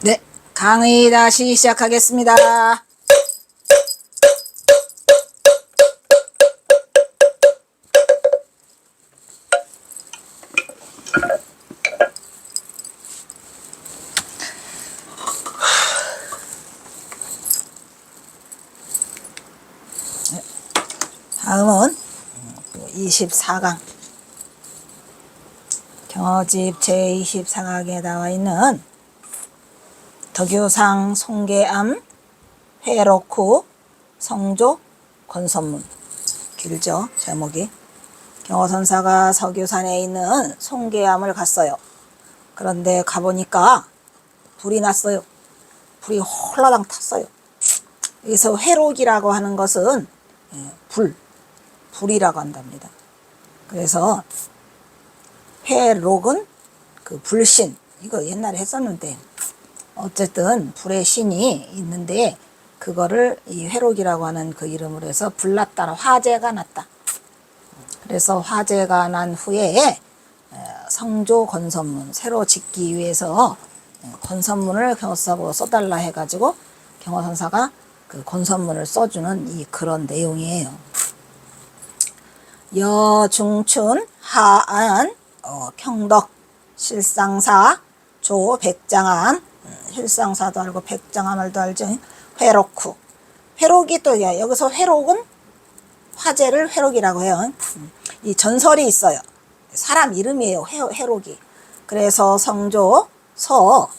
네, 강의 다시 시작하겠습니다. 다음은 24강 경어집 제24강에 나와 있는 덕유상 송계암 회록후 성조 권선문. 길죠 제목이. 경어선사가 석유산에 있는 송계암을 갔어요. 그런데 가보니까 불이 났어요. 불이 홀라당 탔어요. 여기서 회록이라고 하는 것은 불이라고 한답니다. 그래서 회록은 그 불신, 이거 옛날에 했었는데 어쨌든 불의 신이 있는데 그거를 이 회록이라고 하는 그 이름으로 해서 불났다, 화재가 났다. 그래서 화재가 난 후에 성조 권선문 새로 짓기 위해서 권선문을 경어선사보고 써달라 해가지고 경어선사가 그 권선문을 써주는 이 그런 내용이에요. 여중춘 하안 경덕 실상사 조 백장암, 실상사도 알고 백장암을도 알죠. 회록후, 회록이 또 여기서 회록은 화재를 회록이라고 해요. 이 전설이 있어요. 사람 이름이에요. 회록이. 그래서 성조 서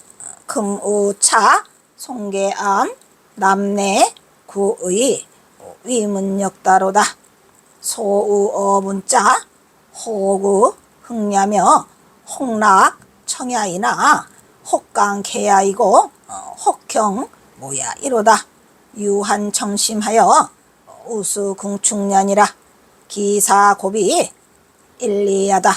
금우차 송계암 남내 구의 위문역다로다. 소우어문자 호구 흥냐며 홍락 청야이나 혹강개야이고 혹경 모야 이로다. 유한청심하여 우수궁충년이라. 기사고비 일리하다.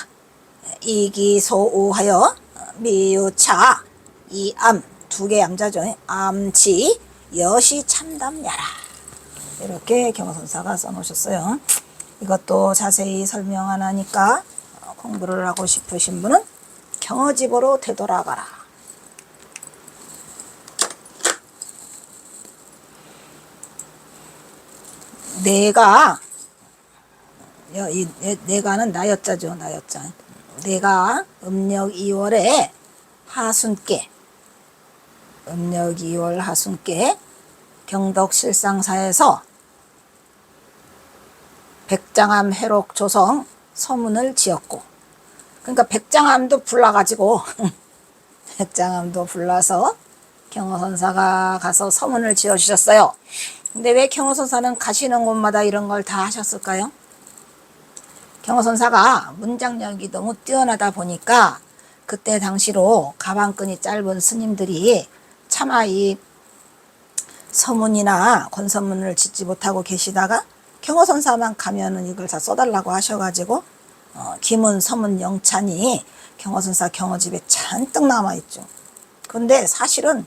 이기소우하여 미유차 이암, 두 개 암자죠. 암지 여시 참담야라. 이렇게 경어선사가 써놓으셨어요. 이것도 자세히 설명 안 하니까 공부를 하고 싶으신 분은 경어집으로 되돌아가라. 내가, 내가는 나여자죠. 나여자. 내가 음력 2월에 하순께, 음력 2월 하순께 경덕 실상사에서 백장암 회록 조성 서문을 지었고, 그러니까 백장암도 불나가지고 백장암도 불나서 경어선사가 가서 서문을 지어주셨어요. 근데 왜 경어선사는 가시는 곳마다 이런 걸 다 하셨을까요? 경어선사가 문장력이 너무 뛰어나다 보니까 그때 당시로 가방끈이 짧은 스님들이 차마 이 서문이나 권선문을 짓지 못하고 계시다가 경어선사만 가면은 이걸 다 써달라고 하셔가지고 기문, 서문, 영찬이 경어선사 경어집에 잔뜩 남아있죠. 근데 사실은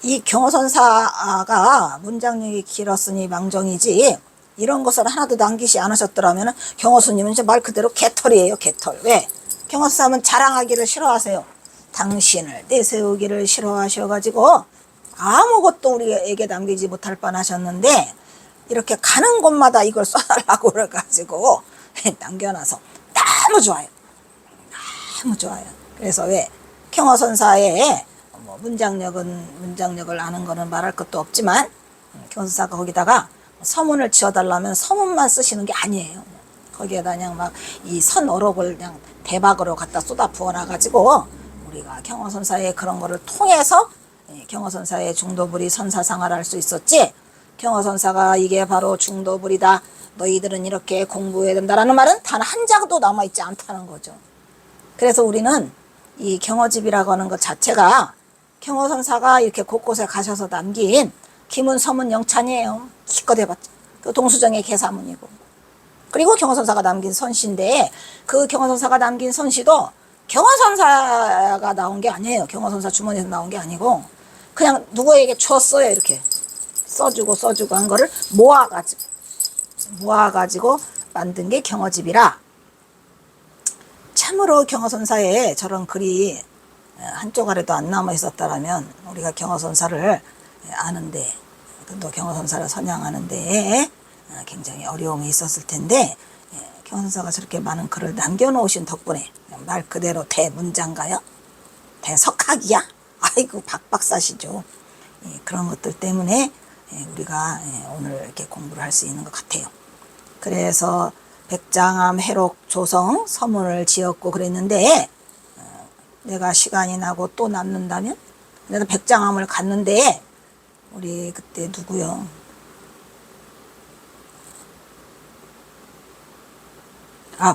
이 경어선사가 문장력이 길었으니 망정이지 이런 것을 하나도 남기시 않으셨더라면 경어스님은 말 그대로 개털이에요. 개털. 왜? 경어선사는 자랑하기를 싫어하세요. 당신을 내세우기를 싫어하셔가지고 아무것도 우리에게 남기지 못할 뻔하셨는데 이렇게 가는 곳마다 이걸 써달라고 그래가지고 남겨놔서 너무 좋아요. 너무 좋아요. 그래서 왜 경어선사의 문장력을 아는 거는 말할 것도 없지만 경어선사가 거기다가 서문을 지어달라면 서문만 쓰시는 게 아니에요. 거기에다 그냥 막 이 선어록을 그냥 대박으로 갖다 쏟아 부어놔가지고 우리가 경어선사의 그런 거를 통해서 경어선사의 중도불이 선사상을 할 수 있었지, 경어선사가 이게 바로 중도불이다, 너희들은 이렇게 공부해야 된다라는 말은 단 한 장도 남아있지 않다는 거죠. 그래서 우리는 이 경어집이라고 하는 것 자체가 경어선사가 이렇게 곳곳에 가셔서 남긴 기문, 서문, 영찬이에요. 기껏 해봤자. 그 동수정의 개사문이고. 그리고 경어선사가 남긴 선시인데 그 경어선사가 남긴 선시도 경어선사가 나온 게 아니에요. 경어선사 주머니에서 나온 게 아니고 그냥 누구에게 줬어요. 이렇게 써주고 한 거를 모아가지고 만든 게 경어집이라, 참으로 경어선사에 저런 글이 한쪽 아래도 안 남아 있었다라면 우리가 경허선사를 아는데, 또 경허선사를 선양하는데 굉장히 어려움이 있었을 텐데, 경허선사가 저렇게 많은 글을 남겨놓으신 덕분에 말 그대로 대문장가요? 대석학이야? 아이고 박박사시죠. 그런 것들 때문에 우리가 오늘 이렇게 공부를 할 수 있는 것 같아요. 그래서 백장암 해록 조성 서문을 지었고 그랬는데, 내가 시간이 나고 또 남는다면 내가 백장암을 갔는데, 우리 그때 누구요?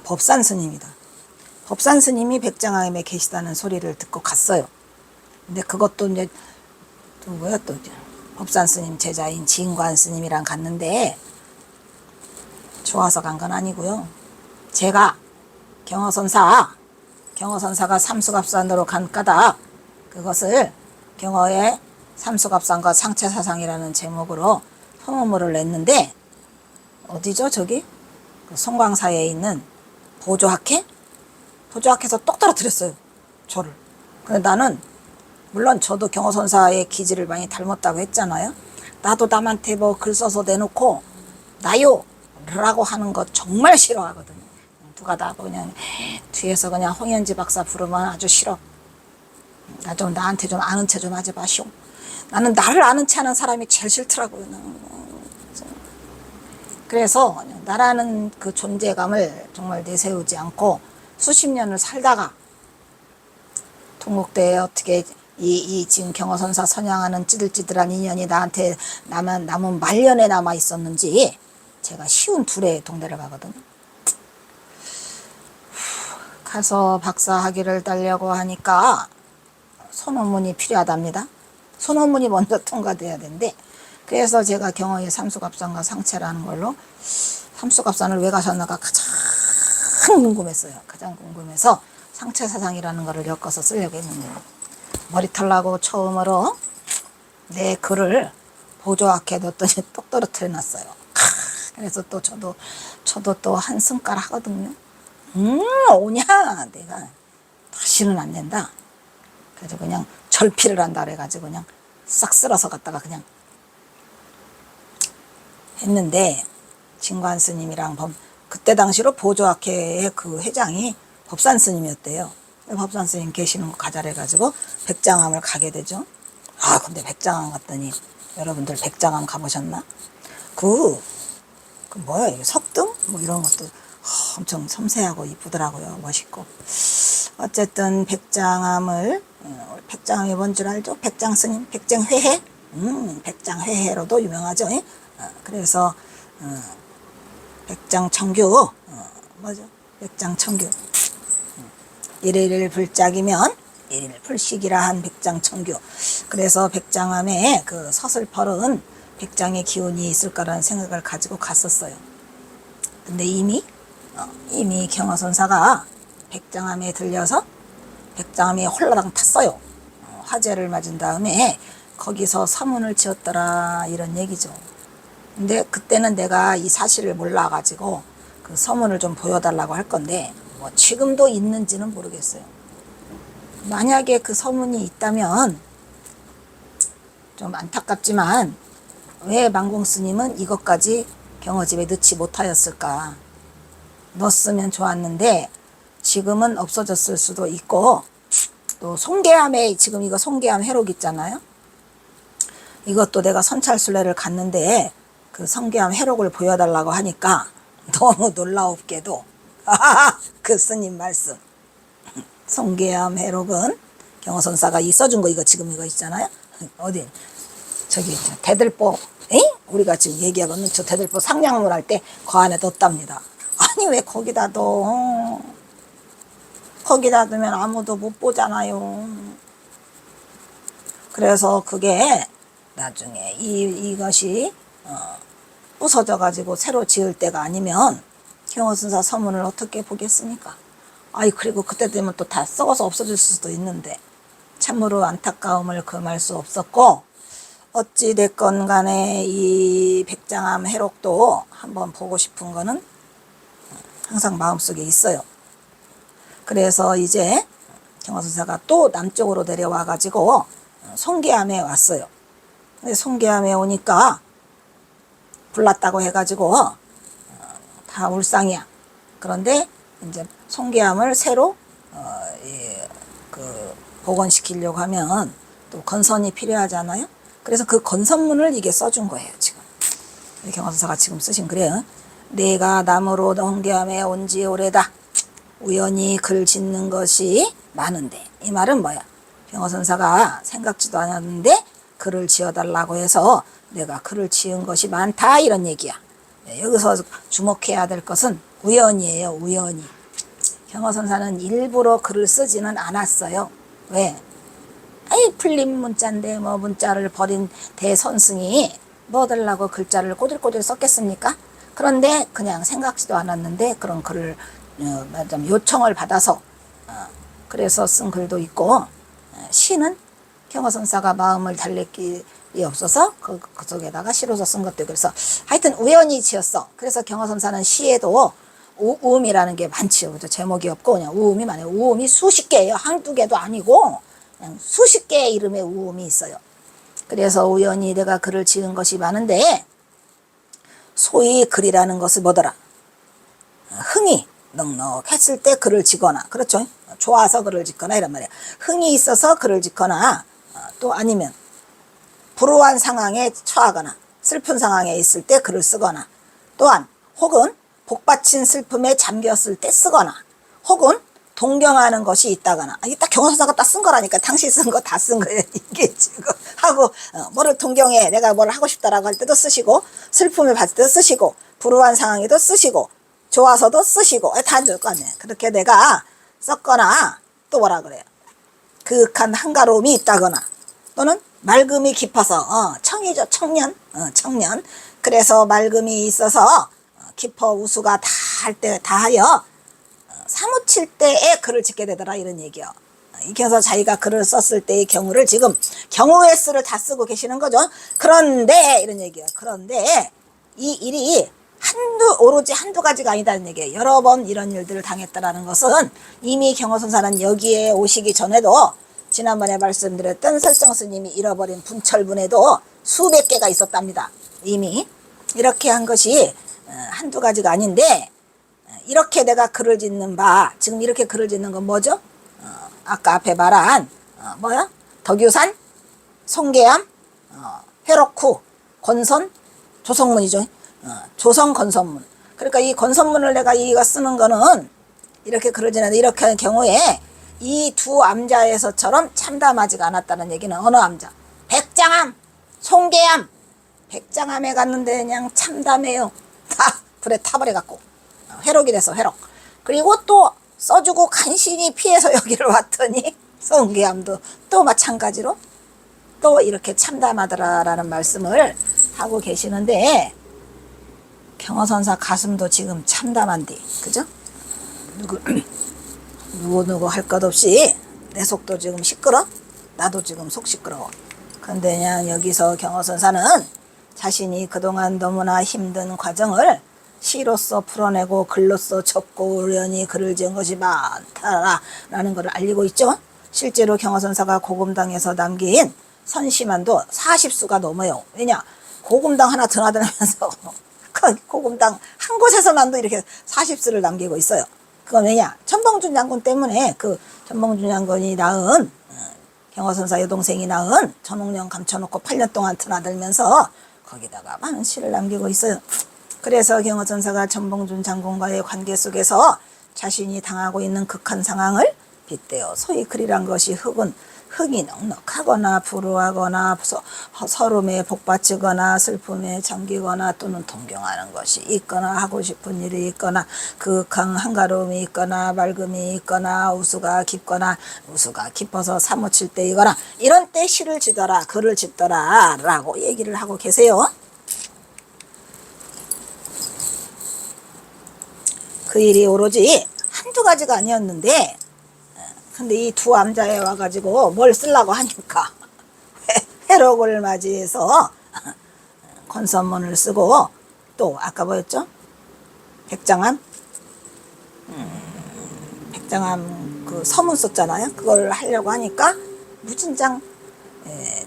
법산 스님이다. 법산 스님이 백장암에 계시다는 소리를 듣고 갔어요. 근데 그것도 이제 누구야 또 법산 스님 제자인 진관 스님이랑 갔는데, 좋아서 간 건 아니고요. 제가 경허선사가 삼수갑산으로 간 까닭, 그것을 경허의 삼수갑산과 상체사상이라는 제목으로 서문물을 냈는데, 어디죠 저기? 그 송광사에 있는 보조학회? 보조학회에서 똑 떨어뜨렸어요 저를. 근데 나는 물론 저도 경허선사의 기질을 많이 닮았다고 했잖아요. 나도 남한테 뭐 글 써서 내놓고 나요 라고 하는 거 정말 싫어하거든요. 누가 나 그냥 뒤에서 그냥 홍현지 박사 부르면 아주 싫어. 나 좀 나한테 좀 아는 체 좀 하지 마시오. 나는 나를 아는 체 하는 사람이 제일 싫더라고요. 그래서 나라는 그 존재감을 정말 내세우지 않고 수십 년을 살다가 동국대에 어떻게 이 지금 경허선사 선양하는 찌들찌들한 인연이 나한테 남은 말년에 남아 있었는지, 제가 쉬운 둘의 동대를 가거든요. 가서 박사 학위를 따려고 하니까 소논문이 필요하답니다. 소논문이 먼저 통과돼야 되는데, 그래서 제가 경허의 삼수갑산과 상체라는 걸로, 삼수갑산을 왜 가셨나가 가장 궁금했어요. 가장 궁금해서 상체사상이라는 거를 엮어서 쓰려고 했는데, 머리털 나고 처음으로 내 글을 보조학회에 넣었더니 똑 떨어뜨려 놨어요. 그래서 또 저도 또 한숨깔 하거든요. 오냐 내가 다시는 안 된다. 그래서 그냥 절필을 한다 그래가지고 그냥 싹 쓸어서 갖다가 그냥 했는데, 진관 스님이랑 그때 당시로 보조학회의 그 회장이 법산 스님이었대요. 법산 스님 계시는 거 가자래 가지고 백장암을 가게 되죠. 근데 백장암 갔더니, 여러분들 백장암 가보셨나? 그 뭐야 이게 석등? 뭐 이런 것도 엄청 섬세하고 이쁘더라고요. 멋있고. 어쨌든 백장암이 뭔 줄 알죠? 백장스님, 백장회해? 백장회해로도 유명하죠. 그래서 백장청규, 뭐죠? 백장청규. 일일 불짝이면 일일 불식이라 한 백장청규. 그래서 백장암에 그 서슬펄은 백장의 기운이 있을 거라는 생각을 가지고 갔었어요. 근데 이미 경허선사가 백장암에 들려서 백장암이 홀라당 탔어요. 화재를 맞은 다음에 거기서 서문을 지었더라, 이런 얘기죠. 근데 그때는 내가 이 사실을 몰라가지고 그 서문을 좀 보여달라고 할 건데, 뭐 지금도 있는지는 모르겠어요. 만약에 그 서문이 있다면 좀 안타깝지만, 왜 만공 스님은 이것까지 경허집에 넣지 못하였을까? 넣었으면 좋았는데 지금은 없어졌을 수도 있고, 또 송계암에 지금 이거 송계암 해록 있잖아요. 이것도 내가 선찰순례를 갔는데 그 송계암 해록을 보여달라고 하니까 너무 놀라웠게도 그 스님 말씀, 송계암 해록은 경허선사가 써준 거, 이거 지금 이거 있잖아요. 어디 저기 대들보, 우리가 지금 얘기하고 있는 저 대들보 상냥문 할 때 그 안에 넣었답니다. 아니 왜 거기다 둬? 거기다 두면 아무도 못 보잖아요. 그래서 그게 나중에 이것이 부서져 가지고 새로 지을 때가 아니면 경허선사 서문을 어떻게 보겠습니까? 그리고 그때 되면 또 다 썩어서 없어질 수도 있는데, 참으로 안타까움을 금할 수 없었고, 어찌 됐건 간에 이 백장암 해록도 한번 보고 싶은 거는 항상 마음속에 있어요. 그래서 이제 경화선사가 또 남쪽으로 내려와 가지고 송계암에 왔어요. 근데 송계암에 오니까 불났다고 해가지고 다 울상이야. 그런데 이제 송계암을 새로 복원시키려고 하면 또 건선이 필요하잖아요. 그래서 그 건선문을 이게 써준 거예요. 지금 경화선사가 지금 쓰신 그래요. 내가 남으로 송계암에 온 지 오래다. 우연히 글 짓는 것이 많은데, 이 말은 뭐야? 경화선사가 생각지도 않았는데 글을 지어달라고 해서 내가 글을 지은 것이 많다, 이런 얘기야. 여기서 주목해야 될 것은 우연이에요. 우연히. 경화선사는 일부러 글을 쓰지는 않았어요. 왜? 아이 풀린 문자인데 뭐 문자를 버린 대선승이 뭐 달라고 글자를 꼬들꼬들 썼겠습니까? 그런데 그냥 생각지도 않았는데 그런 글을 요청을 받아서 그래서 쓴 글도 있고, 시는 경화선사가 마음을 달랠 길이 없어서 그 속에다가 시로서 쓴 것도 있고, 그래서 하여튼 우연히 지었어. 그래서 경화선사는 시에도 우음이라는 게 많지요. 그죠? 제목이 없고 그냥 우음이 많아요. 우음이 수십 개예요. 한두 개도 아니고 그냥 수십 개의 이름의 우음이 있어요. 그래서 우연히 내가 글을 지은 것이 많은데, 소위 글이라는 것은 뭐더라? 흥이 넉넉했을 때 글을 짓거나, 그렇죠? 좋아서 글을 짓거나 이란 말이야. 흥이 있어서 글을 짓거나, 또 아니면 불우한 상황에 처하거나 슬픈 상황에 있을 때 글을 쓰거나, 또한 혹은 복받친 슬픔에 잠겼을 때 쓰거나, 혹은 동경하는 것이 있다거나. 이게 딱 경화선사가 딱 쓴 거라니까. 당시 쓴 거 다 쓴 거예요. 이게 지금 하고 뭐를 동경해, 내가 뭘 하고 싶다라고 할 때도 쓰시고, 슬픔을 받을 때도 쓰시고, 불우한 상황에도 쓰시고, 좋아서도 쓰시고, 다 넣을 거 아니에요. 그렇게 내가 썼거나, 또 뭐라 그래요? 그윽한 한가로움이 있다거나, 또는 맑음이 깊어서, 청이죠. 청년. 청년. 그래서 맑음이 있어서 깊어 우수가 다 할 때 다 하여 사무칠 때에 글을 짓게 되더라, 이런 얘기요. 그래서 자기가 글을 썼을 때의 경우를 지금 경우의 수를 다 쓰고 계시는 거죠. 그런데 이런 얘기요. 그런데 이 일이 오로지 한두 가지가 아니다는 얘기예요. 여러 번 이런 일들을 당했다라는 것은 이미 경화선사는 여기에 오시기 전에도 지난번에 말씀드렸던 설정스님이 잃어버린 분철문에도 수백 개가 있었답니다. 이미 이렇게 한 것이 한두 가지가 아닌데, 이렇게 내가 글을 짓는 바, 지금 이렇게 글을 짓는 건 뭐죠? 아까 앞에 말한 뭐야? 덕유산, 송계암, 회록후, 건선, 조성문이죠. 조성 건선문. 그러니까 이 건선문을 내가 이거 쓰는 거는 이렇게 글을 짓는데, 이렇게 하는 경우에 이 두 암자에서처럼 참담하지가 않았다는 얘기는 어느 암자? 백장암, 송계암. 백장암에 갔는데 그냥 참담해요. 다 불에 타버려갖고 회록이 돼서 회록. 그리고 또 써주고 간신히 피해서 여기를 왔더니 송계암도 또 마찬가지로 또 이렇게 참담하더라라는 말씀을 하고 계시는데, 경화선사 가슴도 지금 참담한데, 그죠? 누구 할 것 없이 내 속도 지금 시끄러? 나도 지금 속 시끄러워. 근데 그냥 여기서 경화선사는 자신이 그동안 너무나 힘든 과정을 시로서 풀어내고 글로서 접고 우연히 글을 지은 것이 많다라는 것을 알리고 있죠. 실제로 경화선사가 고금당에서 남긴 선시만도 40수가 넘어요. 왜냐? 고금당 하나 드나들면서 고금당 한 곳에서만도 이렇게 40수를 남기고 있어요. 그건 왜냐? 천봉준 장군 때문에, 그 천봉준 장군이 낳은 경화선사 여동생이 낳은 전옥령 감춰놓고 8년 동안 드나들면서 거기다가 많은 시를 남기고 있어요. 그래서 경화선사가 천봉준 장군과의 관계 속에서 자신이 당하고 있는 극한 상황을 빗대어, 소위 글이란 것이 흙이 넉넉하거나 불우하거나 서름에 복받치거나 슬픔에 잠기거나 또는 동경하는 것이 있거나 하고 싶은 일이 있거나 극한 한가로움이 있거나 맑음이 있거나 우수가 깊어서 사무칠 때이거나 이런 때 시를 짓더라, 글을 짓더라 라고 얘기를 하고 계세요. 그 일이 오로지 한두 가지가 아니었는데, 근데 이 두 암자에 와가지고 뭘 쓰려고 하니까 회록을 맞이해서 건선문을 쓰고, 또 아까 뭐였죠? 백장암? 백장암 그 서문 썼잖아요. 그걸 하려고 하니까 무진장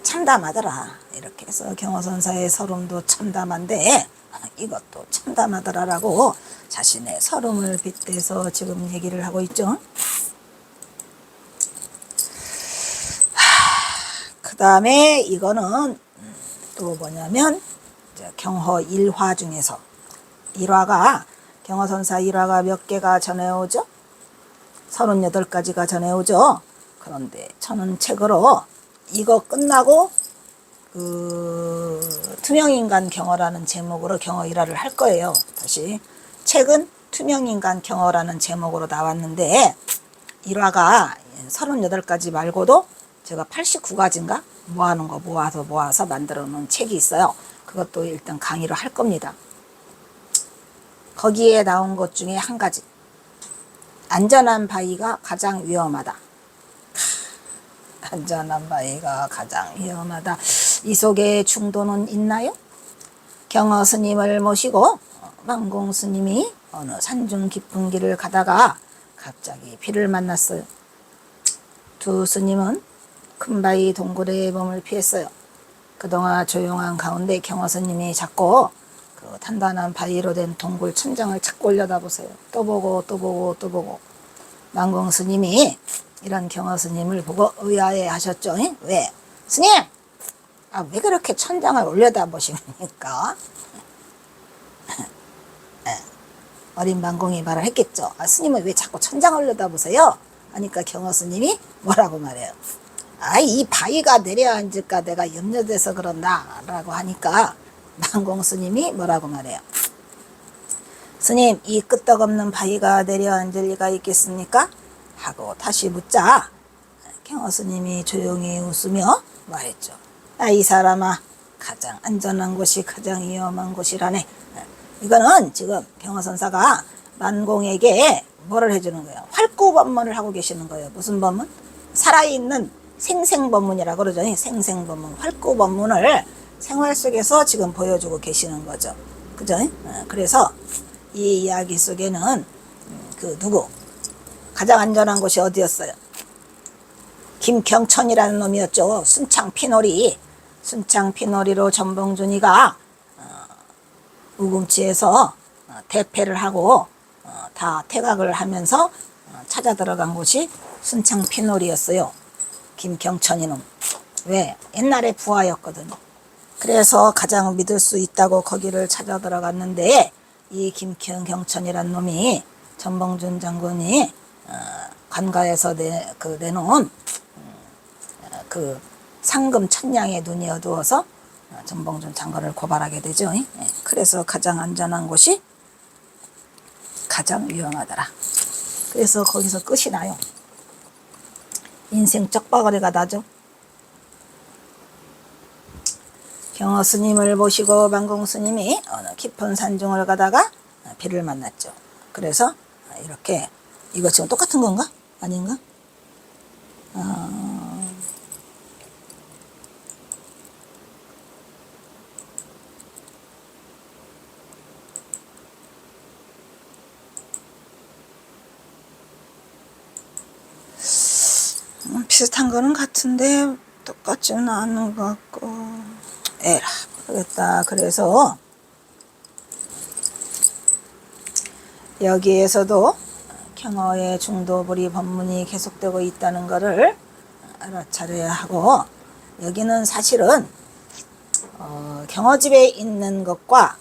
참담하더라. 이렇게 해서 경허선사의 서름도 참담한데 이것도 참담하더라라고 자신의 서름을 빗대서 지금 얘기를 하고 있죠. 그 다음에 이거는 또 뭐냐면 경허 일화 중에서 일화가 경허선사 일화가 몇 개가 전해오죠? 38가지가 전해오죠. 그런데 저는 책으로 이거 끝나고 그 투명인간 경허라는 제목으로 경허 일화를 할 거예요. 다시 책은 투명인간 경허라는 제목으로 나왔는데 일화가 38가지 말고도 제가 89가지인가 모아놓은 거 모아서 만들어 놓은 책이 있어요. 그것도 일단 강의를 할 겁니다. 거기에 나온 것 중에 한 가지, 안전한 바위가 가장 위험하다. 안전한 바위가 가장 위험하다. 이 속에 중도는 있나요? 경허 스님을 모시고 만공 스님이 어느 산중 깊은 길을 가다가 갑자기 비를 만났어요. 두 스님은 큰 바위 동굴의 몸을 피했어요. 그동안 조용한 가운데 경허 스님이 자꾸 그 단단한 바위로 된 동굴 천장을 자꾸 올려다보세요. 또 보고 또 보고 또 보고. 만공 스님이 이런 경허 스님을 보고 의아해 하셨죠. 왜? 스님! 왜 그렇게 천장을 올려다보십니까? 어린 만공이 말을 했겠죠. 스님은 왜 자꾸 천장을 올려다보세요? 하니까 경허 스님이 뭐라고 말해요? 이 바위가 내려앉을까 내가 염려돼서 그런다 라고 하니까 만공 스님이 뭐라고 말해요? 스님, 이 끄떡없는 바위가 내려앉을 리가 있겠습니까? 하고 다시 묻자 경허 스님이 조용히 웃으며 말했죠. 이 사람아, 가장 안전한 곳이 가장 위험한 곳이라네. 이거는 지금 경허 선사가 만공에게 뭐를 해주는 거예요? 활구법문을 하고 계시는 거예요. 무슨 법문? 살아있는 생생법문이라고 그러죠. 생생법문, 활구법문을 생활 속에서 지금 보여주고 계시는 거죠. 그죠? 그래서 이 이야기 속에는 누구? 가장 안전한 곳이 어디였어요? 김경천이라는 놈이었죠. 순창피놀이. 순창피놀이로 전봉준이가 우금치에서 대패를 하고 다 퇴각을 하면서 찾아 들어간 곳이 순창피놀이였어요. 김경천이 놈. 왜? 옛날에 부하였거든요. 그래서 가장 믿을 수 있다고 거기를 찾아 들어갔는데 이 김경천이란 놈이 전봉준 장군이 관가에서 내놓은 그 상금 1000냥의 눈이 어두워서 전봉준 장군을 고발하게 되죠. 그래서 가장 안전한 곳이 가장 위험하더라. 그래서 거기서 끝이 나요. 인생 쩍바거리가 나죠. 경허 스님을 모시고 만공 스님이 어느 깊은 산중을 가다가 비를 만났죠. 그래서 이렇게, 이거 지금 똑같은 건가? 아닌가? 비슷한 거는 같은데 똑같지는 않은 것 같고, 에라 모르겠다. 그래서 여기에서도 경허의 중도불이 법문이 계속되고 있다는 것을 알아차려야 하고, 여기는 사실은 경허집에 있는 것과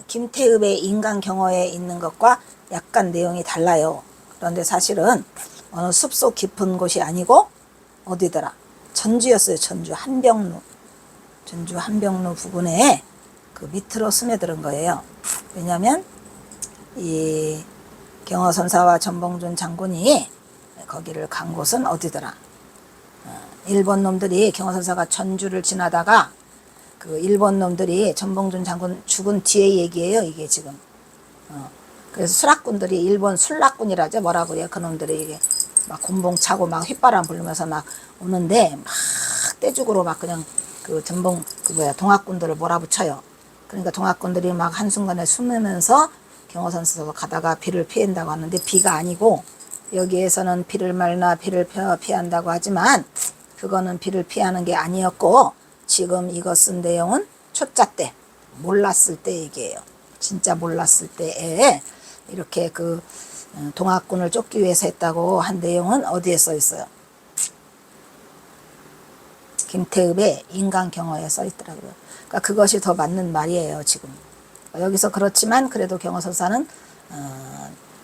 김태읍의 인간경허에 있는 것과 약간 내용이 달라요. 그런데 사실은 어느 숲속 깊은 곳이 아니고 어디더라? 전주였어요. 전주 한병루. 전주 한병루 부근에 그 밑으로 스며들은 거예요. 왜냐하면 이 경허 선사와 전봉준 장군이 거기를 간 곳은 어디더라? 일본 놈들이, 경허 선사가 전주를 지나다가 그 일본 놈들이 전봉준 장군 죽은 뒤에 얘기예요. 이게 지금. 그래서 수락군들이, 일본 술락군이라죠. 뭐라고 해요? 그놈들이 이게 막 곤봉 차고 막 휘바람 불면서 막 오는데 막 떼죽으로 막 그냥 그 동학군들을 몰아붙여요. 그러니까 동학군들이 막 한순간에 숨으면서 경허 선사가 가다가 비를 피한다고 하는데 비가 아니고 여기에서는 비를 말나 비를 피한다고 하지만 그거는 비를 피하는 게 아니었고 지금 이거 쓴 내용은 초짜 때 몰랐을 때 얘기예요. 진짜 몰랐을 때에 이렇게 그 동학군을 쫓기 위해서 했다고 한 내용은 어디에 써 있어요? 김태읍의 인간경어에 써 있더라고요. 그러니까 그것이 더 맞는 말이에요. 지금 여기서 그렇지만 그래도 경어선사는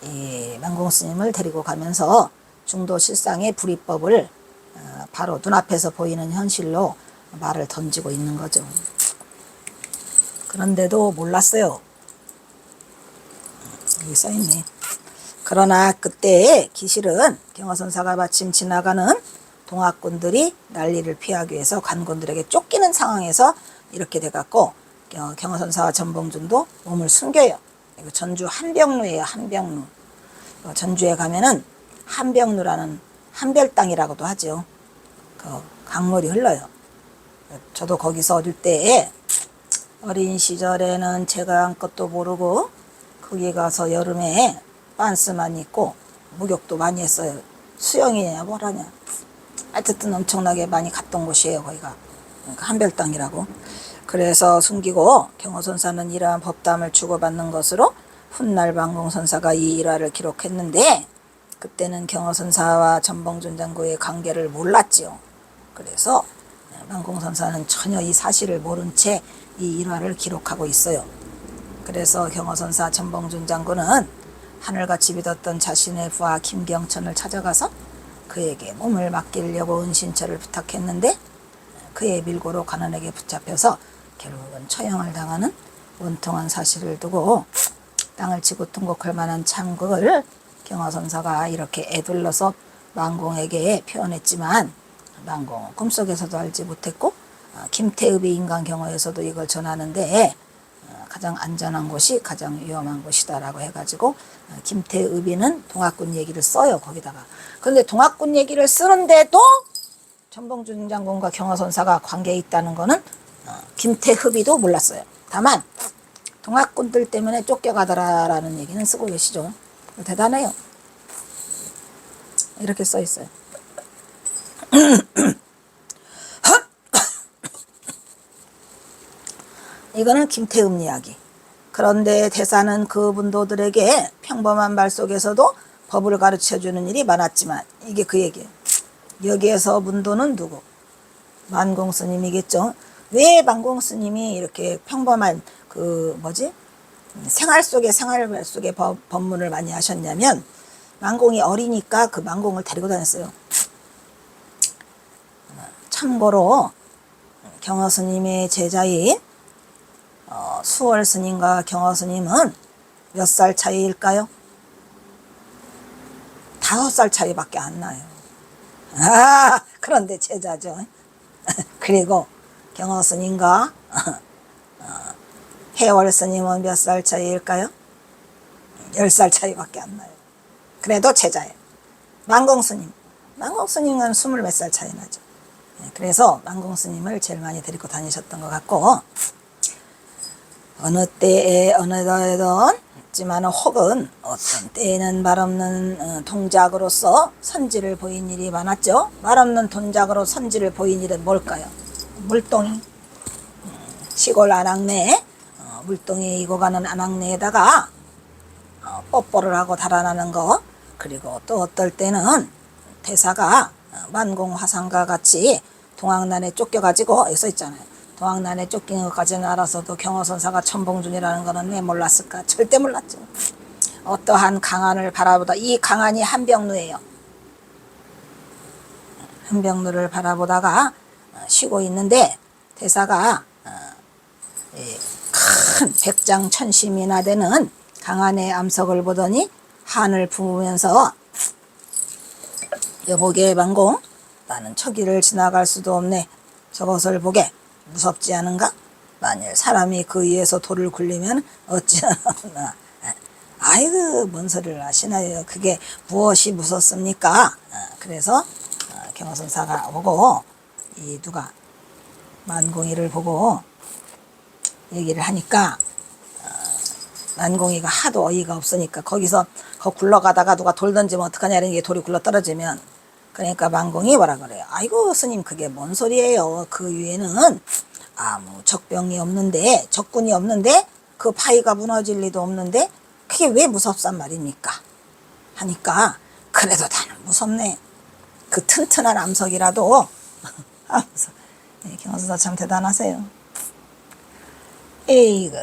이 만공스님을 데리고 가면서 중도실상의 불이법을 바로 눈앞에서 보이는 현실로 말을 던지고 있는 거죠. 그런데도 몰랐어요. 여기 써있네. 그러나 그때의 기실은 경어선사가 마침 지나가는 동학군들이 난리를 피하기 위해서 관군들에게 쫓기는 상황에서 이렇게 돼갖고 경어선사와 전봉준도 몸을 숨겨요. 이거 전주 한병루예요. 한병루. 전주에 가면은 한병루라는 한별땅이라고도 하죠. 그 강물이 흘러요. 저도 거기서 어릴 때에 어린 시절에는 제가 아무것도 모르고 거기 가서 여름에 반스만 입고 목욕도 많이 했어요. 수영이냐 뭐라냐. 하여튼 엄청나게 많이 갔던 곳이에요. 거기가. 그러니까 한별땅이라고. 그래서 숨기고 경어선사는 이러한 법담을 주고받는 것으로 훗날 만공선사가 이 일화를 기록했는데 그때는 경어선사와 전봉준 장군의 관계를 몰랐지요. 그래서 만공선사는 전혀 이 사실을 모른 채 이 일화를 기록하고 있어요. 그래서 경어선사 전봉준 장군은 하늘같이 믿었던 자신의 부하 김경천을 찾아가서 그에게 몸을 맡기려고 은신처를 부탁했는데 그의 밀고로 관원에게 붙잡혀서 결국은 처형을 당하는 원통한 사실을 두고 땅을 치고 통곡할 만한 참극을 경어선사가 이렇게 애둘러서 만공에게 표현했지만 만공은 꿈속에서도 알지 못했고 김태읍의 인간경어에서도 이걸 전하는데 가장 안전한 곳이 가장 위험한 곳이다라고 해가지고 김태읍이는 동학군 얘기를 써요. 거기다가. 그런데 동학군 얘기를 쓰는데도 전봉준 장군과 경어선사가 관계에 있다는 거는 김태흡이도 몰랐어요. 다만 동학군들 때문에 쫓겨가더라라는 얘기는 쓰고 계시죠. 대단해요. 이렇게 써 있어요. 이거는 김태읍 이야기. 그런데 대사는 그 분도들에게 평범한 말 속에서도 법을 가르쳐주는 일이 많았지만 이게 그 얘기예요. 여기에서 문도는 누구? 만공스님이겠죠. 왜 만공스님이 이렇게 평범한 생활 속의 법문을 많이 하셨냐면 만공이 어리니까 그 만공을 데리고 다녔어요. 참고로 경어스님의 제자인 수월스님과 경어스님은 몇 살 차이일까요? 5살 차이밖에 안 나요. 그런데 제자죠. 그리고 경어스님과 해월스님은 몇 살 차이일까요? 10살 차이밖에 안 나요. 그래도 제자예요. 만공스님은 20 몇 살 차이 나죠. 그래서 만공스님을 제일 많이 데리고 다니셨던 것 같고 어느 때에 어느 때든 있지만 혹은 어떤 때에는 말없는 동작으로서 선지를 보인 일이 많았죠. 말없는 동작으로 선지를 보인 일은 뭘까요? 물동이 시골 안악내에 물동이 이고 가는 안악내에다가 뽀뽀를 하고 달아나는 거. 그리고 또 어떨 때는 대사가 만공화상과 같이 동학난에 쫓겨가지고 여기 써있잖아요. 동학난에 쫓긴 것까지는 알아서도 경어선사가 천봉준이라는 거는 왜 몰랐을까? 절대 몰랐죠. 어떠한 강한을 바라보다 이 강한이 한병루예요. 한병루를 바라보다가 쉬고 있는데 대사가 큰 백장천심이나 되는 강한의 암석을 보더니 한을 품으면서 여보게 만공 나는 저기를 지나갈 수도 없네. 저것을 보게 무섭지 않은가? 만일 사람이 그 위에서 돌을 굴리면 어찌하나. 아이고 뭔 소리를 하시나요. 그게 무엇이 무섭습니까? 그래서 경어선사가 보고 이 누가 만공이를 보고 얘기를 하니까 만공이가 하도 어이가 없으니까 거기서 굴러가다가 누가 돌 던지면 어떡하냐 이런 게 돌이 굴러 떨어지면 그러니까 만공이 뭐라 그래요. 아이고 스님 그게 뭔 소리예요. 그 위에는 아무 적병이 없는데 적군이 없는데 그 파이가 무너질 리도 없는데 그게 왜 무섭단 말입니까? 하니까 그래도 나는 무섭네. 그 튼튼한 암석이라도 네, 경선사 참 대단하세요. 에이그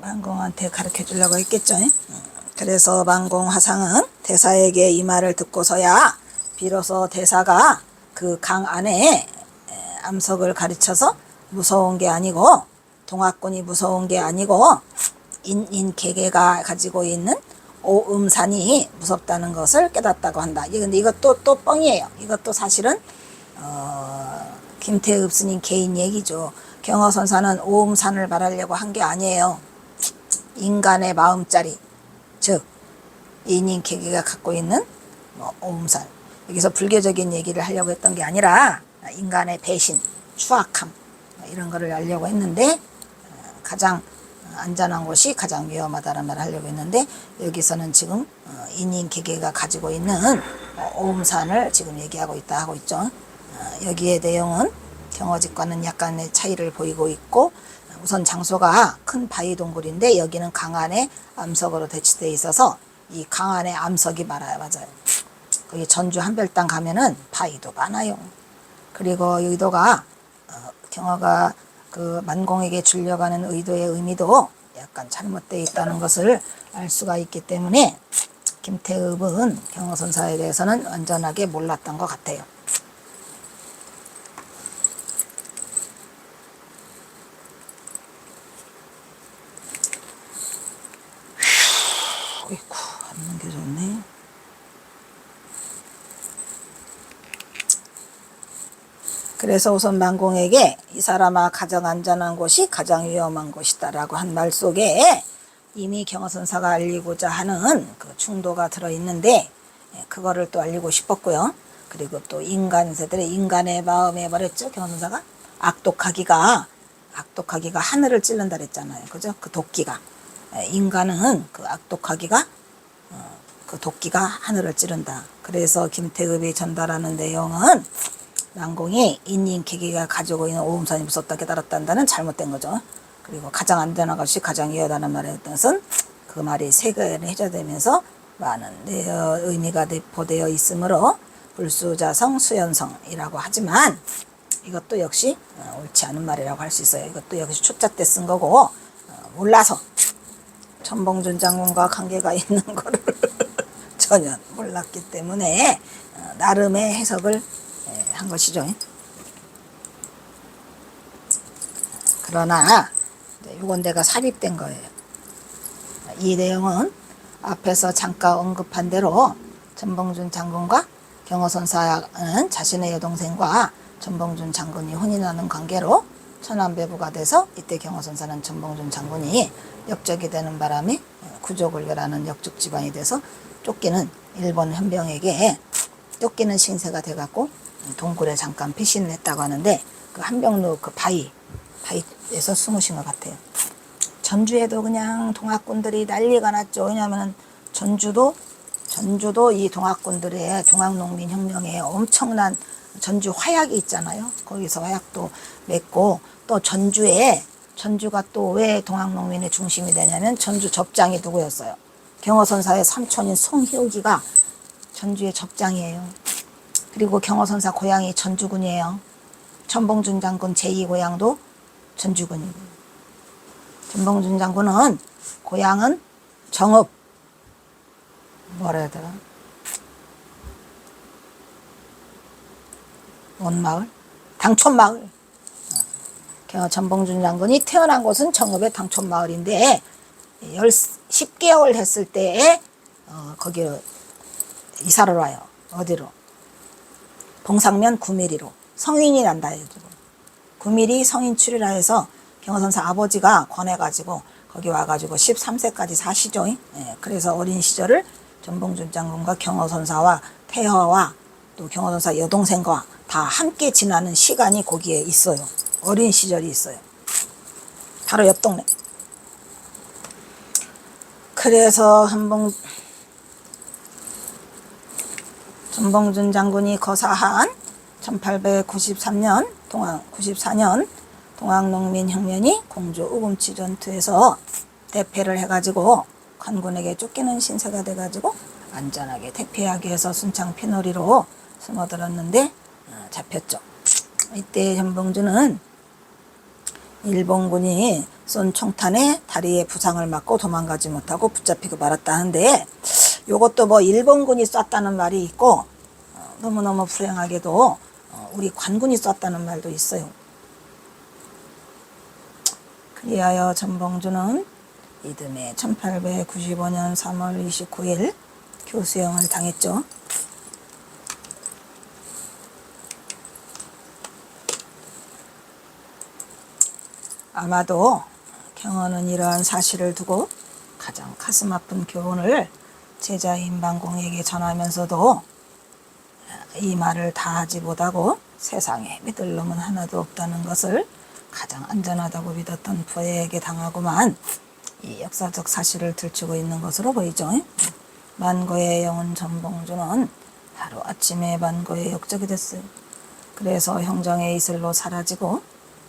만공한테 가르쳐 주려고 했겠죠. 그래서 만공 화상은 대사에게 이 말을 듣고서야 비로소 대사가 그 강 안에 암석을 가르쳐서 무서운 게 아니고 동학군이 무서운 게 아니고 인개개가 가지고 있는 오음산이 무섭다는 것을 깨닫다고 한다. 근데 이것도 또 뻥이에요. 이것도 사실은 김태읍 스님 개인 얘기죠. 경허선사는 오음산을 말하려고 한 게 아니에요. 인간의 마음짜리, 즉 인인개개가 갖고 있는 오음산. 여기서 불교적인 얘기를 하려고 했던 게 아니라 인간의 배신, 추악함 이런 거를 알려고 했는데 가장 안전한 곳이 가장 위험하다는 말을 하려고 했는데 여기서는 지금 인인개개가 가지고 있는 오음산을 지금 얘기하고 있다 하고 있죠. 여기에 내용은 경어직과는 약간의 차이를 보이고 있고 우선 장소가 큰 바위 동굴인데 여기는 강 안에 암석으로 대치되어 있어서 이 강 안에 암석이 많아요. 맞아요. 거기 전주 한별당 가면은 바위도 많아요. 그리고 의도가 경어가 그 만공에게 주려고 하는 의도의 의미도 약간 잘못되어 있다는 것을 알 수가 있기 때문에 김태읍은 경어선사에 대해서는 완전하게 몰랐던 것 같아요. 어이구, 안 넘겨졌네. 그래서 우선 만공에게 이 사람아 가장 안전한 곳이 가장 위험한 곳이다 라고 한 말 속에 이미 경어선사가 알리고자 하는 그 충도가 들어있는데 그거를 또 알리고 싶었고요. 그리고 또 인간세들의 인간의 마음에 말했죠. 경어선사가 악독하기가 하늘을 찔른다 그랬잖아요. 그죠? 그 도끼가 인간은 그 악독하기가 그 도끼가 하늘을 찌른다. 그래서 김태읍이 전달하는 내용은 만공이 인인개개가 가지고 있는 오음산이 무섭다 깨달았다는 잘못된 거죠. 그리고 가장 안전한 것이 가장 위험하다는 말의 뜻은 그 말이 세계를 해제되면서 많은 의미가 내포되어 있으므로 불수자성 수연성이라고 하지만 이것도 역시 옳지 않은 말이라고 할 수 있어요. 이것도 역시 초짜 때 쓴 거고 몰라서 천봉준 장군과 관계가 있는 거를 전혀 몰랐기 때문에 나름의 해석을 한 것이죠. 그러나 이건 내가 삽입된 거예요. 이 내용은 앞에서 잠깐 언급한 대로 천봉준 장군과 경어선사는 자신의 여동생과 천봉준 장군이 혼인하는 관계로 천안배부가 돼서 이때 경어선사는 천봉준 장군이 역적이 되는 바람에 구족을 멸하는 역적 집안이 돼서 쫓기는 일본 현병에게 쫓기는 신세가 돼갖고 동굴에 잠깐 피신을 했다고 하는데 그 한병로 그 바위에서 숨으신 것 같아요. 전주에도 그냥 동학군들이 난리가 났죠. 왜냐하면 전주도 이 동학군들의 동학농민혁명에 엄청난 전주 화약이 있잖아요. 거기서 화약도 맺고 또 전주가 또 왜 동학농민의 중심이 되냐면 전주 접장이 누구였어요? 경어선사의 삼촌인 송희옥이가 전주의 접장이에요. 그리고 경어선사 고향이 전주군이에요. 천봉준 장군 제2고향도 전주군이고 천봉준 장군은 고향은 정읍 뭐라 해야 되나? 원마을? 당촌마을. 천봉준 장군이 태어난 곳은 정읍의 당촌마을인데 10개월 됐을 때에 거기로 이사를 와요. 어디로? 봉상면 구미리로. 성인이 난다 해가지고 9mm 성인 출이라 해서 경어선사 아버지가 권해가지고 거기 와가지고 13세까지 사시죠. 예, 그래서 어린 시절을 천봉준 장군과 경어선사와 태허와 또 경어선사 여동생과 다 함께 지나는 시간이 거기에 있어요. 어린 시절이 있어요. 바로 옆 동네. 그래서 전봉준 장군이 거사한 1894년 동학농민혁명이 공주 우금치 전투에서 대패를 해가지고 관군에게 쫓기는 신세가 돼가지고 안전하게 대피하기 위해서 순창 피놀이로 숨어들었는데 잡혔죠. 이때 전봉준은 일본군이 쏜 총탄에 다리에 부상을 맞고 도망가지 못하고 붙잡히고 말았다는데, 요것도 뭐 일본군이 쐈다는 말이 있고 너무너무 불행하게도 우리 관군이 쐈다는 말도 있어요. 그리하여 전봉준은 이듬해 1895년 3월 29일 교수형을 당했죠. 아마도 경어는 이러한 사실을 두고 가장 가슴 아픈 교훈을 제자인 만공에게 전하면서도 이 말을 다 하지 못하고 세상에 믿을 놈은 하나도 없다는 것을 가장 안전하다고 믿었던 부하에게 당하고만 이 역사적 사실을 들추고 있는 것으로 보이죠. 만고의 영혼 전봉준은 하루아침에 만고의 역적이 됐어요. 그래서 형정의 이슬로 사라지고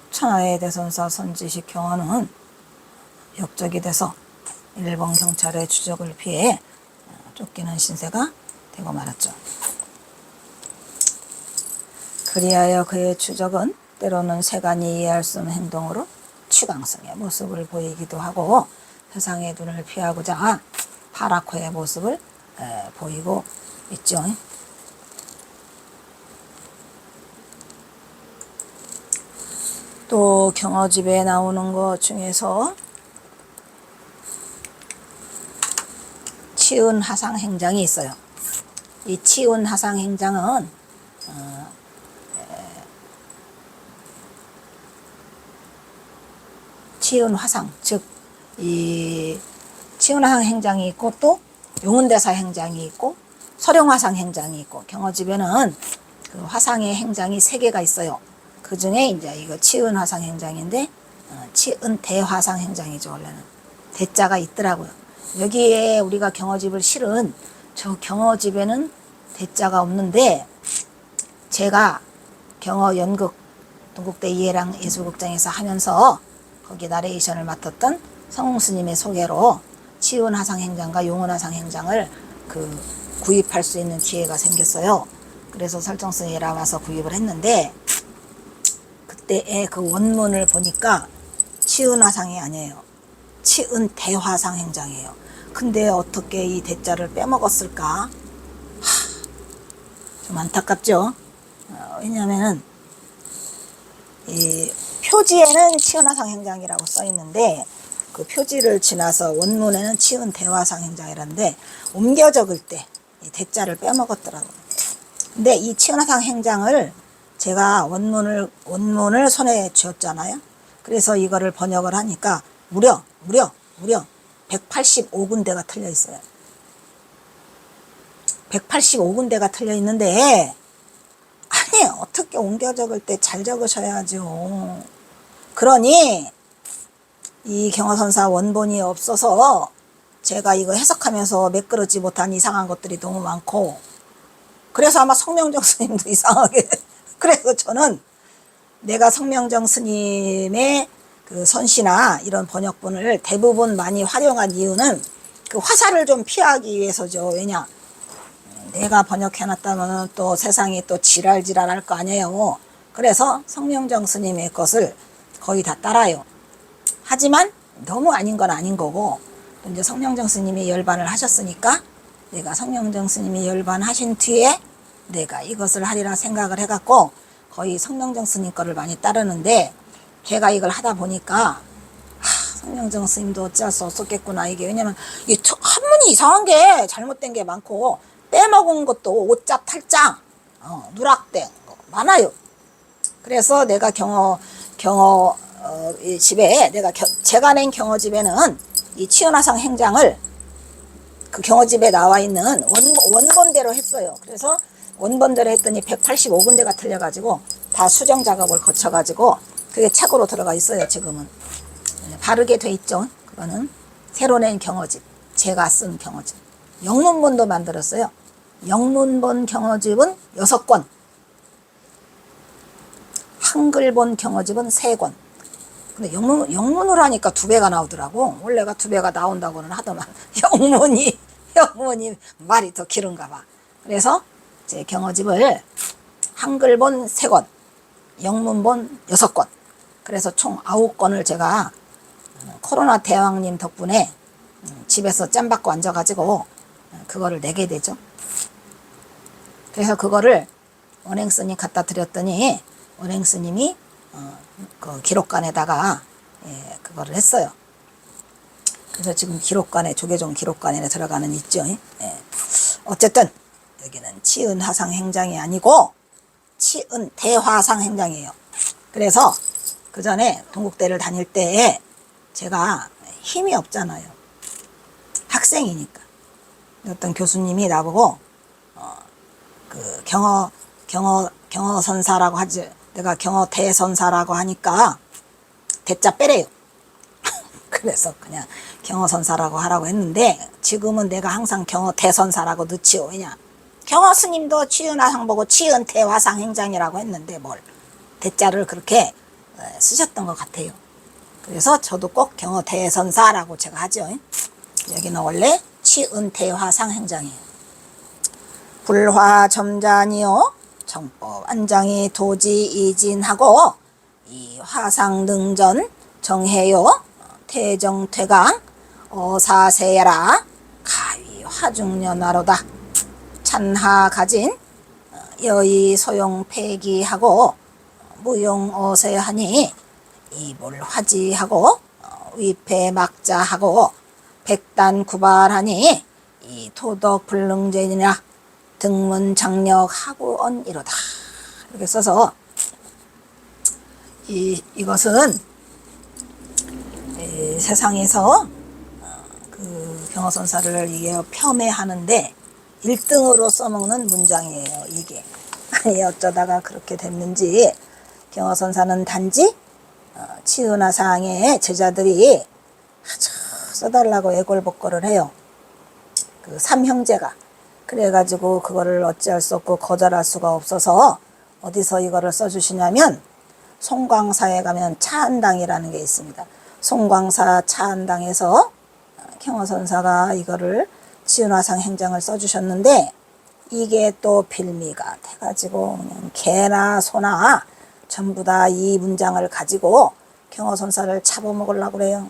천하의 대선사 선지식 경호는 역적이 돼서 일본 경찰의 추적을 피해 쫓기는 신세가 되고 말았죠. 그리하여 그의 추적은 때로는 세간이 이해할 수 없는 행동으로 추강성의 모습을 보이기도 하고 세상의 눈을 피하고자 파라코의 모습을 보이고 있죠. 또 경어집에 나오는 것 중에서 치은하상행장이 있어요. 이 치은하상행장은 치은화상, 즉 이 치은화상행장이 있고 또 용은대사행장이 있고 설용화상행장이 있고, 경어집에는 그 화상의 행장이 3개가 있어요. 그 중에 이제 이거 치은화상행장인데 치은대화상행장이죠. 원래는 대자가 있더라고요. 여기에 우리가 경어집을 실은 저 경어집에는 대자가 없는데, 제가 경어 연극 동국대 이해랑 예술극장에서 하면서 거기 나레이션을 맡았던 성웅스님의 소개로 치은화상행장과 용은화상행장을 구입할 수 있는 기회가 생겼어요. 그래서 설정스님이라 와서 구입을 했는데, 그때의 그 원문을 보니까 치은화상이 아니에요. 치은대화상행장이에요. 근데 어떻게 이 대자를 빼먹었을까? 좀 안타깝죠. 왜냐하면은 이 표지에는 치은화상행장이라고 써 있는데 그 표지를 지나서 원문에는 치은대화상행장이라는데 옮겨 적을 때 이 대자를 빼먹었더라고요. 근데 이 치은화상행장을 제가 원문을 손에 쥐었잖아요. 그래서 이거를 번역을 하니까 무려 185군데가 틀려 있어요. 185군데가 틀려 있는데, 아니 어떻게 옮겨 적을 때 잘 적으셔야죠. 그러니 이 경어선사 원본이 없어서 제가 이거 해석하면서 매끄럽지 못한 이상한 것들이 너무 많고, 그래서 아마 성명정 스님도 이상하게 그래서 저는 내가 성명정 스님의 그 선시나 이런 번역본을 대부분 많이 활용한 이유는 그 화살을 좀 피하기 위해서죠. 왜냐, 내가 번역해놨다면 또 세상이 또 지랄할 거 아니에요. 그래서 성명정 스님의 것을 거의 다 따라요. 하지만 너무 아닌 건 아닌 거고, 또 이제 성명정 스님이 열반을 하셨으니까 내가 성명정 스님이 열반하신 뒤에 내가 이것을 하리라 생각을 해갖고 거의 성명정 스님 거를 많이 따르는데, 걔가 이걸 하다 보니까 성명정 스님도 어찌할 수 없었겠구나. 이게 왜냐면 이 한문이 이상한 게 잘못된 게 많고 빼먹은 것도 오자 탈자 누락된 거 많아요. 그래서 내가 집에 제가 낸 경어집에는 이 치은화상 행장을 그 경어집에 나와 있는 원본대로 했어요. 그래서 원본대로 했더니 185군데가 틀려가지고 다 수정 작업을 거쳐가지고 그게 책으로 들어가 있어요. 지금은 바르게 돼 있죠. 그거는 새로 낸 경어집, 제가 쓴 경어집. 영문본도 만들었어요. 영문본 경어집은 6권, 한글본 경어집은 3권. 근데 영문으로 하니까 2배가 나오더라고. 원래가 2배가 나온다고는 하더만 영문이 말이 더 길은가 봐. 그래서 제 경어집을 한글본 3권, 영문본 6권, 그래서 총 9권을 제가 코로나 대왕님 덕분에 집에서 짬받고 앉아가지고 그거를 내게 되죠. 그래서 그거를 원행스님 갖다 드렸더니 원행스님이 그 기록관에다가 그거를 했어요. 그래서 지금 기록관에, 조계종 기록관에 들어가는 있죠. 어쨌든 여기는 치은화상 행장이 아니고 치은대화상 행장이에요. 그래서 그 전에 동국대를 다닐 때 제가 힘이 없잖아요. 학생이니까. 어떤 교수님이 나보고 그 경어선사라고 하지, 내가 경어대선사라고 하니까 대자 빼래요. 그래서 그냥 경어선사라고 하라고 했는데 지금은 내가 항상 경어대선사라고 넣지요. 왜냐, 경어스님도 치은화상 보고 치은대화상 행장이라고 했는데 뭘 대자를 그렇게 쓰셨던 것 같아요. 그래서 저도 꼭 경어대선사라고 제가 하죠. 여기는 원래 치은대화상 행장이에요. 불화점잔이요 정법 안장이 도지이진하고 이 화상능전 정해요 태정퇴강 어사세야라 가위 화중년화로다 찬하 가진 여의 소용 폐기하고 무용 어세하니 이불 화지하고 위패 막자하고 백단 구발하니 이 토덕 불능제니라 등문 장력하고 언이로다. 이렇게 써서 이것은 세상에서 그 경어선사를 이게 폄훼하는데 1등으로 써먹는 문장이에요. 이게 아니 어쩌다가 그렇게 됐는지 경어선사는 단지 치은화상의 제자들이 아주 써달라고 애걸복걸을 해요. 그 삼형제가. 그래가지고 그거를 어찌할 수 없고 거절할 수가 없어서 어디서 이거를 써주시냐면 송광사에 가면 차안당이라는 게 있습니다. 송광사 차안당에서 경어선사가 이거를 치은화상 행장을 써주셨는데 이게 또 빌미가 돼가지고 그냥 개나 소나 전부 다 이 문장을 가지고 경어선사를 잡아먹으려고 그래요.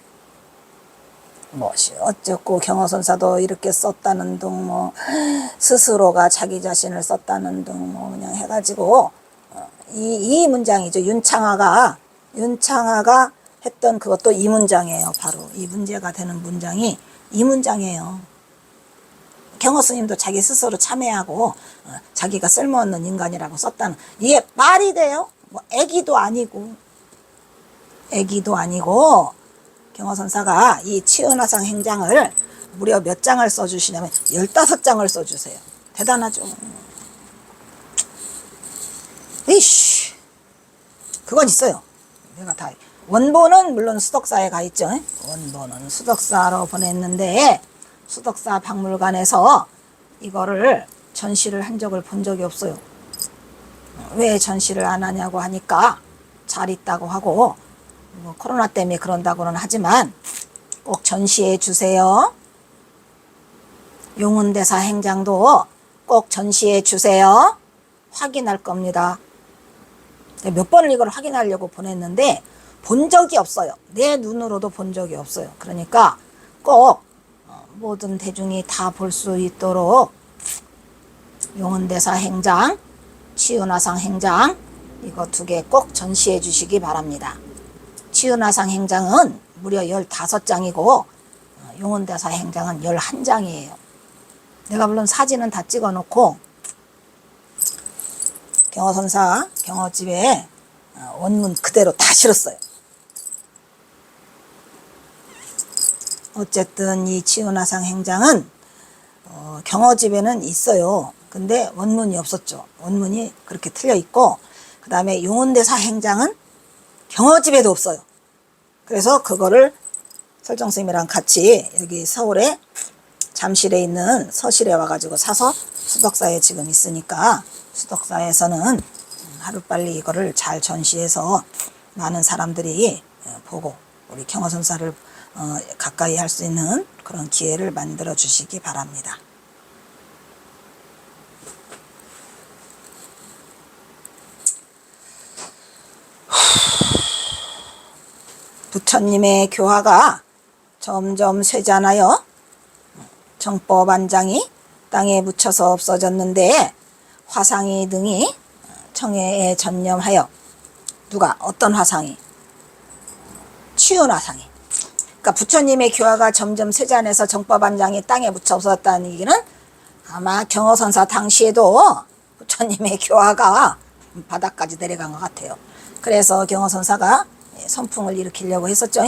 뭐시 어쩌고 경어선사도 이렇게 썼다는 둥 뭐 스스로가 자기 자신을 썼다는 둥 뭐 그냥 해가지고 이 문장이죠. 윤창하가 했던 그것도 이 문장이에요. 바로 이 문제가 되는 문장이 이 문장이에요. 경어스님도 자기 스스로 참회하고 자기가 쓸모없는 인간이라고 썼다는, 이게 말이 돼요? 뭐 애기도 아니고 경어선사가 이 치은화상 행장을 무려 몇 장을 써주시냐면 15장을 써주세요. 대단하죠. 이씨, 그건 있어요. 내가 다 원본은 물론 수덕사에 가 있죠. 원본은 수덕사로 보냈는데 수덕사 박물관에서 이거를 전시를 한 적을 본 적이 없어요. 왜 전시를 안 하냐고 하니까 잘 있다고 하고 뭐 코로나 때문에 그런다고는 하지만 꼭 전시해 주세요. 용운대사 행장도 꼭 전시해 주세요. 확인할 겁니다. 몇 번을 이걸 확인하려고 보냈는데 본 적이 없어요. 내 눈으로도 본 적이 없어요. 그러니까 꼭 모든 대중이 다 볼 수 있도록 용운대사 행장, 치은화상 행장 이거 2개 꼭 전시해 주시기 바랍니다. 치은화상 행장은 무려 15장이고 용운대사 행장은 11장이에요. 내가 물론 사진은 다 찍어 놓고 경어선사 경어집에 원문 그대로 다 실었어요. 어쨌든 이 치은화상 행장은 경어집에는 있어요. 근데 원문이 없었죠. 원문이 그렇게 틀려 있고 그 다음에 용운대사 행장은 경어집에도 없어요. 그래서 그거를 설정스님이랑 같이 여기 서울에 잠실에 있는 서실에 와가지고 사서 수덕사에 지금 있으니까 수덕사에서는 하루빨리 이거를 잘 전시해서 많은 사람들이 보고 우리 경어선사를 가까이 할 수 있는 그런 기회를 만들어 주시기 바랍니다. 부처님의 교화가 점점 쇠잖아요. 정법안장이 땅에 묻혀서 없어졌는데 화상이 등이 청해에 전념하여 누가 어떤 화상이? 치윤화상이. 그러니까 부처님의 교화가 점점 쇠잔해서 정법안장이 땅에 묻혀 없어졌다는 얘기는 아마 경어선사 당시에도 부처님의 교화가 바닥까지 내려간 것 같아요. 그래서 경어선사가 선풍을 일으키려고 했었죠.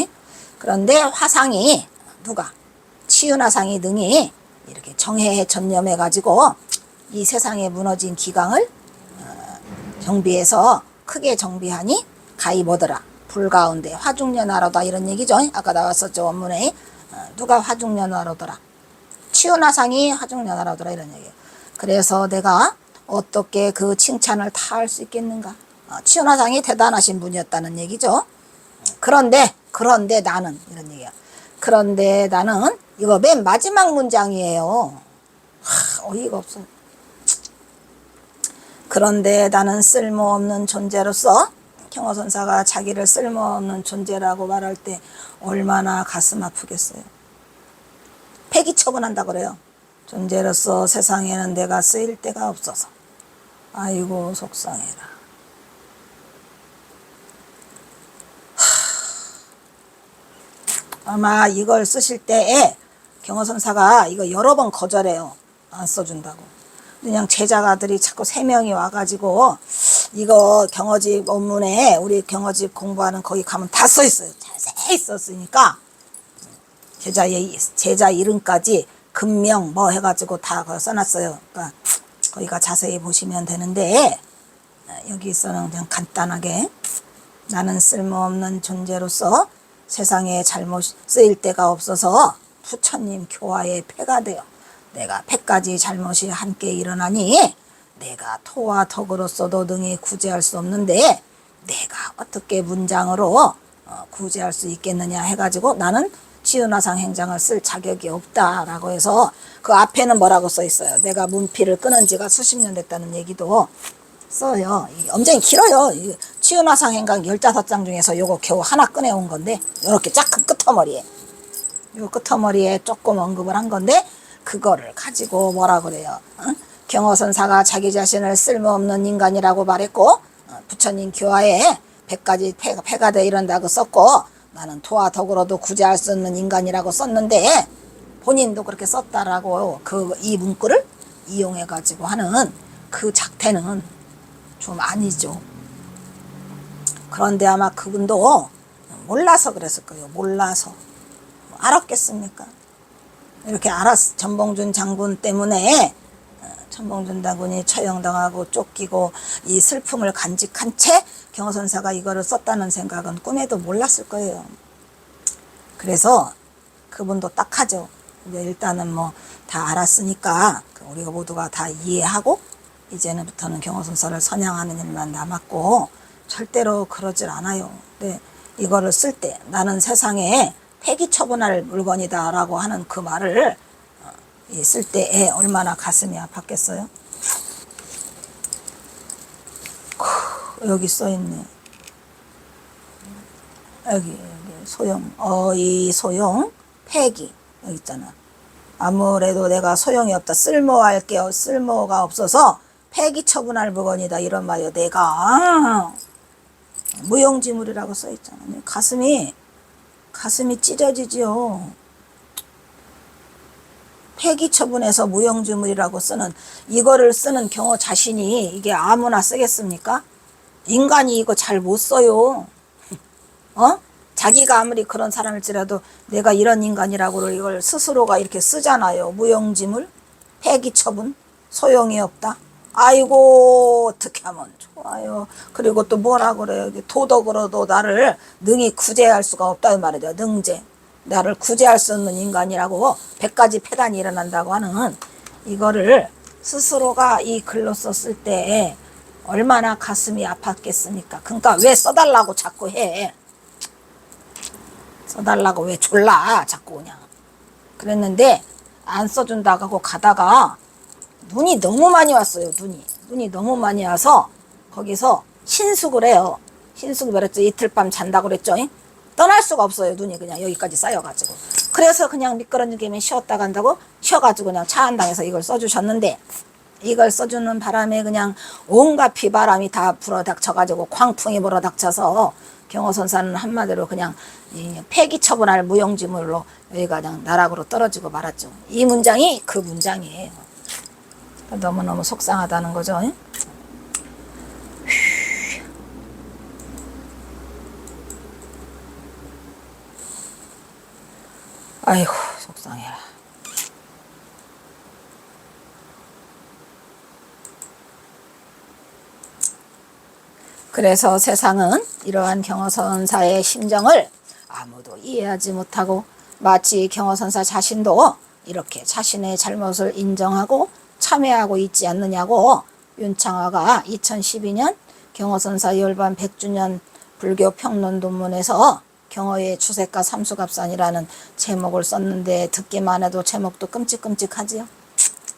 그런데 화상이 누가? 치윤화상이 등이 이렇게 정해에 전념해 가지고 이 세상에 무너진 기강을 정비해서 크게 정비하니 가히 뭐더라? 불 가운데 화중연화로다 이런 얘기죠. 아까 나왔었죠 원문에. 누가 화중연화로더라? 치윤화상이 화중연화로더라 이런 얘기예요. 그래서 내가 어떻게 그 칭찬을 다 할 수 있겠는가? 치윤화상이 대단하신 분이었다는 얘기죠. 그런데 나는 이런 얘기야. 그런데 나는 이거 맨 마지막 문장이에요. 어이가 없어. 그런데 나는 쓸모없는 존재로서 경어선사가 자기를 쓸모없는 존재라고 말할 때 얼마나 가슴 아프겠어요. 폐기 처분한다 그래요. 존재로서 세상에는 내가 쓰일 데가 없어서. 아이고 속상해라. 아마 이걸 쓰실 때에 경어선사가 이거 여러 번 거절해요. 안 써준다고. 그냥 제자가들이 자꾸 3명이 와가지고 이거 경어집 원문에 우리 경어집 공부하는 거기 가면 다 써있어요. 자세히 썼으니까 제자 이름까지 금명 뭐 해가지고 다 써놨어요. 그러니까 거기가 자세히 보시면 되는데 여기서는 그냥 간단하게 나는 쓸모없는 존재로서 세상에 잘못 쓰일 데가 없어서 부처님 교화에 폐가 되어 내가 폐까지 잘못이 함께 일어나니 내가 토와 덕으로서도 능히 구제할 수 없는데 내가 어떻게 문장으로 구제할 수 있겠느냐 해가지고 나는 치윤화상 행장을 쓸 자격이 없다라고 해서 그 앞에는 뭐라고 써 있어요. 내가 문필을 끊은 지가 수십 년 됐다는 얘기도 써요. 엄청 길어요. 치윤화상 행강 15장 중에서 요거 겨우 하나 꺼내온 건데 요렇게 작은 끄터머리에 요 끄터머리에 조금 언급을 한 건데 그거를 가지고 뭐라 그래요. 경어선사가 자기 자신을 쓸모없는 인간이라고 말했고 부처님 교화에 100가지 폐가 돼 이런다고 썼고 나는 토와 덕으로도 구제할 수 없는 인간이라고 썼는데 본인도 그렇게 썼다라고 이 문구를 이용해 가지고 하는 그 작태는 좀 아니죠. 그런데 아마 그분도 몰라서 그랬을 거예요. 몰라서. 알았겠습니까? 이렇게 전봉준 장군 때문에 전봉준 장군이 처형당하고 쫓기고 이 슬픔을 간직한 채 경어선사가 이거를 썼다는 생각은 꿈에도 몰랐을 거예요. 그래서 그분도 딱 하죠. 이제 일단은 뭐 다 알았으니까 우리가 모두가 다 이해하고 이제는부터는 경어선사를 선양하는 일만 남았고 절대로 그러질 않아요. 근데 이거를 쓸 때 나는 세상에 폐기 처분할 물건이다 라고 하는 그 말을 쓸 때에 얼마나 가슴이 아팠겠어요. 여기 써있네. 여기 소용 어이 소용 폐기 여기 있잖아. 아무래도 내가 소용이 없다. 쓸모할 게 쓸모가 없어서 폐기 처분할 물건이다 이런 말이요. 내가 무용지물이라고 써있잖아. 가슴이 찢어지지요. 폐기 처분해서 무용지물이라고 쓰는 이거를 쓰는 경어 자신이 이게 아무나 쓰겠습니까? 인간이 이거 잘 못 써요. 자기가 아무리 그런 사람일지라도 내가 이런 인간이라고 이걸 스스로가 이렇게 쓰잖아요. 무용지물, 폐기 처분, 소용이 없다. 아이고 어떻게 하면 좋아요. 그리고 또 뭐라 그래요. 도덕으로도 나를 능히 구제할 수가 없다 이 말이죠. 능제. 나를 구제할 수 없는 인간이라고 100가지 폐단이 일어난다고 하는 이거를 스스로가 이 글로 썼을 때 얼마나 가슴이 아팠겠습니까? 그러니까 왜 써달라고 자꾸 해. 써달라고 왜 졸라 자꾸 그냥. 그랬는데 안 써준다고 하고 가다가 눈이 너무 많이 왔어요. 눈이 너무 많이 와서 거기서 신숙을 해요. 신숙을 그랬죠. 이틀 밤 잔다고 그랬죠. 떠날 수가 없어요. 눈이 그냥 여기까지 쌓여가지고. 그래서 그냥 미끄러진 김에 쉬었다 간다고 쉬어가지고 그냥 차 한 당에서 이걸 써주셨는데, 이걸 써주는 바람에 그냥 온갖 비바람이 다 불어닥쳐가지고 광풍이 불어닥쳐서 경호선사는 한마디로 그냥 폐기 처분할 무용지물로 여기가 그냥 나락으로 떨어지고 말았죠. 이 문장이 그 문장이에요. 너무너무 속상하다는 거죠. 아이고 속상해라. 그래서 세상은 이러한 경호선사의 심정을 아무도 이해하지 못하고 마치 경호선사 자신도 이렇게 자신의 잘못을 인정하고 참회하고 있지 않느냐고 윤창화가 2012년 경호선사 열반 100주년 불교 평론 논문에서 경호의 주색과 삼수갑산이라는 제목을 썼는데 듣기만 해도 제목도 끔찍끔찍하지요.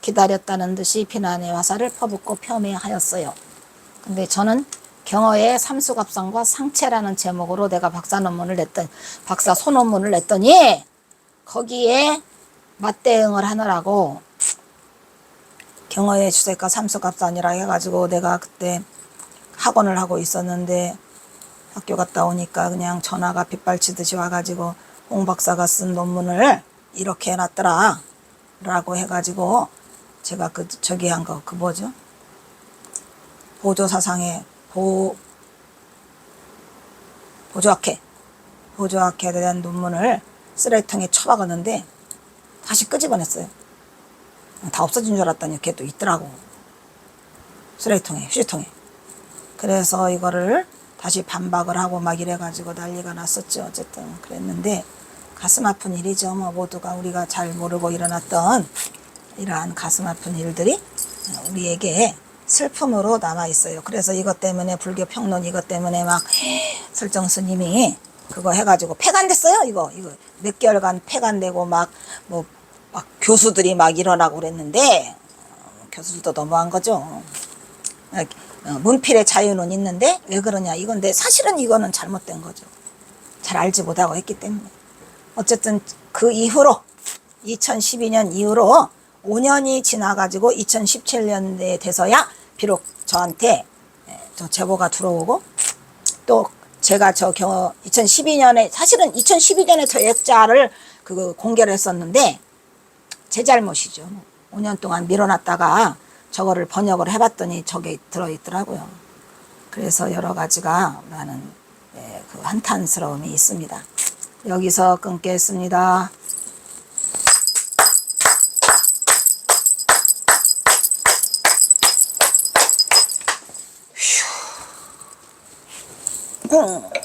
기다렸다는 듯이 비난의 화살을 퍼붓고 폄훼하였어요. 근데 저는 경어의 삼수갑산과 상체라는 제목으로 내가 박사 소논문을 냈더니 거기에 맞대응을 하느라고 경어의 주색과 삼수갑산이라 해가지고 내가 그때 학원을 하고 있었는데 학교 갔다 오니까 그냥 전화가 빗발치듯이 와가지고 홍 박사가 쓴 논문을 이렇게 해놨더라 라고 해가지고 제가 저기 한 거 뭐죠? 보조사상의 보조학회에 대한 논문을 쓰레기통에 쳐박았는데 다시 끄집어냈어요. 다 없어진 줄 알았더니 그게 또 있더라고. 쓰레기통에, 휴지통에. 그래서 이거를 다시 반박을 하고 막 이래가지고 난리가 났었죠. 어쨌든 그랬는데 가슴 아픈 일이죠. 뭐 모두가 우리가 잘 모르고 일어났던 이러한 가슴 아픈 일들이 우리에게 슬픔으로 남아 있어요. 그래서 이것 때문에 불교 평론 이것 때문에 막 설정 스님이 그거 해가지고 폐간됐어요. 이거 몇 개월간 폐간되고 막 교수들이 막 일어나고 그랬는데 교수들도 너무한 거죠. 문필의 자유는 있는데 왜 그러냐 이건데 사실은 이거는 잘못된 거죠. 잘 알지 못하고 했기 때문에. 어쨌든 그 이후로 2012년 이후로 5년이 지나가지고 2017년에 돼서야 비록 저한테 저 제보가 들어오고 또 제가 2012년에 사실은 2012년에 저 액자를 공개를 했었는데 제 잘못이죠. 5년 동안 밀어놨다가 저거를 번역을 해봤더니 저게 들어있더라고요. 그래서 여러 가지가 많은 그 한탄스러움이 있습니다. 여기서 끊겠습니다. 휴.